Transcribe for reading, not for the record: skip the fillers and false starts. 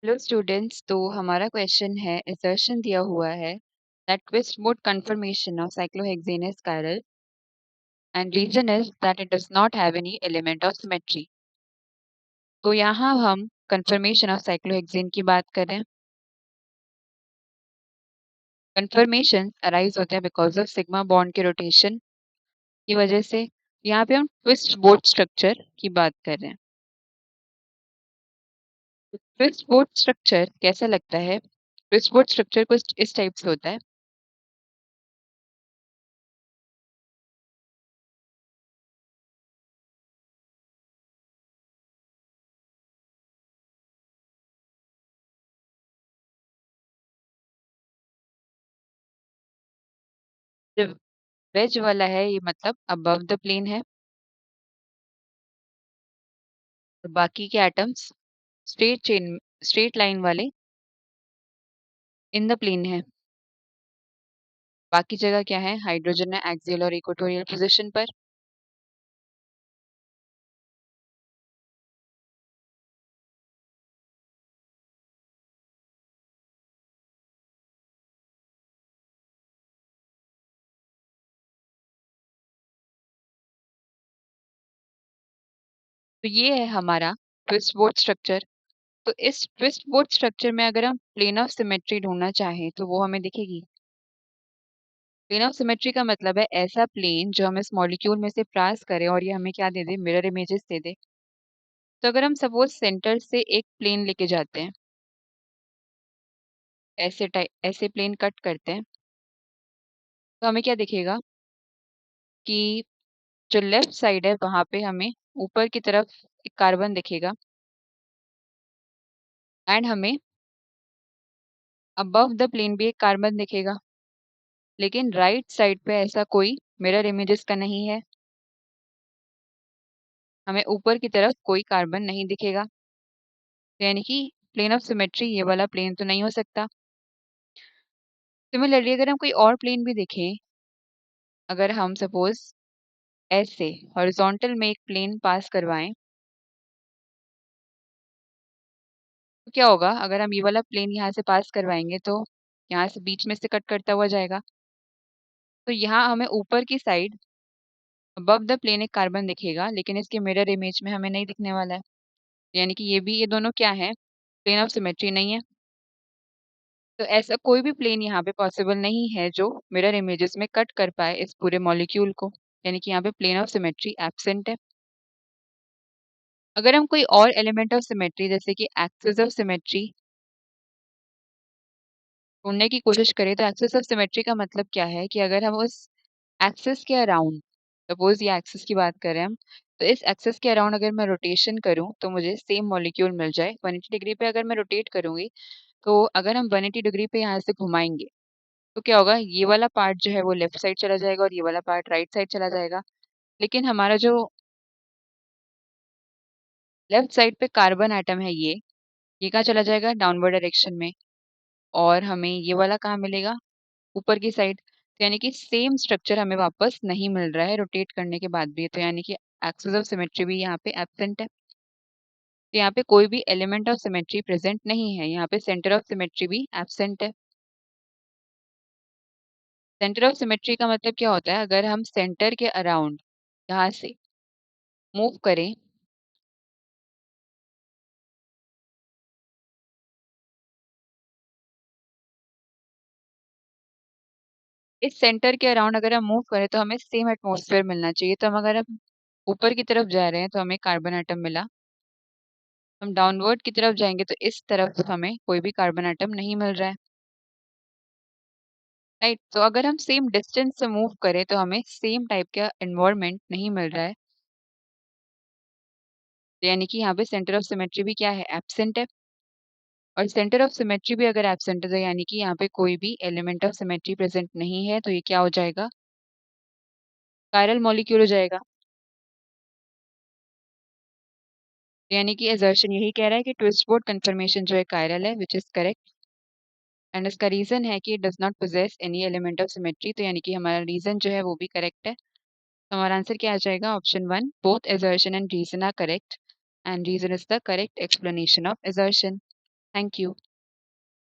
Hello students, तो हमारा question है, assertion दिया हुआ है that twist boat conformation of cyclohexane is chiral and reason is that it does not have any element of symmetry। तो यहाँ हम conformation of cyclohexane की बात करें। conformation arise होते हैं because of sigma bond के rotation की वजह से। यहाँ पे हम twist boat structure की बात कर रहे हैं। twist boat structure कैसा लगता है? twist boat structure कुछ इस टाइप से होता है। जो वेज वाला है ये मतलब अबव द प्लेन है, और बाकी के एटम्स स्ट्रेट लाइन वाले इन द प्लेन है। बाकी जगह क्या है? हाइड्रोजन है एक्सियल और इक्वेटोरियल पोजीशन पर। तो ये है हमारा ट्विस्ट बोट स्ट्रक्चर। तो इस ट्विस्ट बोट स्ट्रक्चर में अगर हम प्लेन ऑफ सिमेट्री ढूंढना चाहें तो वो हमें दिखेगी। प्लेन ऑफ सिमेट्री का मतलब है ऐसा प्लेन जो हम इस मॉलिक्यूल में से पास करें और ये हमें क्या दे दे? मिरर इमेजेस दे दे। तो अगर हम सपोज सेंटर से एक प्लेन लेके जाते हैं, ऐसे प्लेन कट करते हैं, तो हमें क्या दिखेगा कि जो लेफ्ट साइड है वहां पे हमें ऊपर की तरफ एक कार्बन दिखेगा, एंड हमें अबव द प्लेन भी एक कार्बन दिखेगा। लेकिन राइट साइड पे ऐसा कोई मिरर इमेजेस का नहीं है, हमें ऊपर की तरफ कोई कार्बन नहीं दिखेगा। तो यानी कि प्लेन ऑफ सिमेट्री ये वाला प्लेन तो नहीं हो सकता। सिमिलरली अगर हम कोई और प्लेन भी देखें, अगर हम सपोज ऐसे हॉरिजॉन्टल में एक प्लेन पास करवाएं, तो क्या होगा? अगर हम ये वाला प्लेन यहाँ से पास करवाएंगे तो यहाँ से बीच में से कट करता हुआ जाएगा। तो यहाँ हमें ऊपर की साइड अबव द प्लेन एक कार्बन दिखेगा, लेकिन इसके मिरर इमेज में हमें नहीं दिखने वाला है। यानी कि ये दोनों क्या है? प्लेन ऑफ सिमेट्री नहीं है। तो ऐसा कोई भी प्लेन यहाँ पे पॉसिबल नहीं है जो मिरर इमेजेस में कट कर पाए इस पूरे मॉलिक्यूल को। यानी कि यहाँ पे प्लेन ऑफ सिमेट्री एब्सेंट है। अगर हम कोई और एलिमेंट ऑफ सिमेट्री जैसे कि एक्सिस ऑफ सिमेट्री ढूंढने की कोशिश करें, तो एक्सिस ऑफ सिमेट्री का मतलब क्या है कि अगर हम उस एक्सिस के अराउंड, सपोज ये एक्सिस की बात करें हम, तो इस एक्सिस के अराउंड अगर मैं रोटेशन करूं तो मुझे सेम मॉलिक्यूल मिल जाए। 180 डिग्री पे अगर मैं रोटेट करूंगी, तो अगर हम 180 डिग्री पे यहाँ से घुमाएंगे तो क्या होगा? ये वाला पार्ट जो है वो लेफ्ट साइड चला जाएगा और ये वाला पार्ट राइट साइड चला जाएगा। लेकिन हमारा जो लेफ्ट साइड पे कार्बन एटम है ये कहाँ चला जाएगा? डाउनवर्ड डायरेक्शन में। और हमें ये वाला कहाँ मिलेगा? ऊपर की साइड। तो यानी कि सेम स्ट्रक्चर हमें वापस नहीं मिल रहा है रोटेट करने के बाद भी। तो यानी कि एक्सिस ऑफ सिमेट्री भी यहाँ पे एब्सेंट है। तो यहाँ पे कोई भी एलिमेंट ऑफ सिमेट्री प्रेजेंट नहीं है। यहाँ पे सेंटर ऑफ सिमेट्री भी एब्सेंट है। सेंटर ऑफ सिमेट्री का मतलब क्या होता है? अगर हम सेंटर के अराउंड यहाँ से मूव करें, इस सेंटर के अराउंड अगर हम मूव करें तो हमें सेम एटमॉस्फेयर मिलना चाहिए। तो हम अगर हम ऊपर की तरफ जा रहे हैं तो हमें कार्बन एटम मिला, हम डाउनवर्ड की तरफ जाएंगे तो इस तरफ हमें कोई भी कार्बन एटम नहीं मिल रहा है। राइट, तो अगर हम सेम डिस्टेंस से मूव करें तो हमें सेम टाइप का एनवायरनमेंट नहीं मिल रहा है। तो यानी कि यहाँ पे सेंटर ऑफ सिमेट्री भी क्या है? एब्सेंट है। और सेंटर ऑफ सिमेट्री भी अगर एब्सेंट है तो यानी कि यहाँ पे कोई भी एलिमेंट ऑफ सिमेट्री प्रेजेंट नहीं है। तो ये क्या हो जाएगा? कायरल मॉलिक्यूल हो जाएगा। यानी कि असर्शन यही कह रहा है कि ट्विस्ट बोट कंफर्मेशन जो है कायरल है, विच इज करेक्ट। एंड इसका रीजन है कि it does not possess any element of symmetry. तो यानी कि हमारा रीजन जो है वो भी करेक्ट है। तो हमारा आंसर क्या आ जाएगा? Option 1, both assertion and reason are correct, and reason is the correct explanation of assertion। Thank you.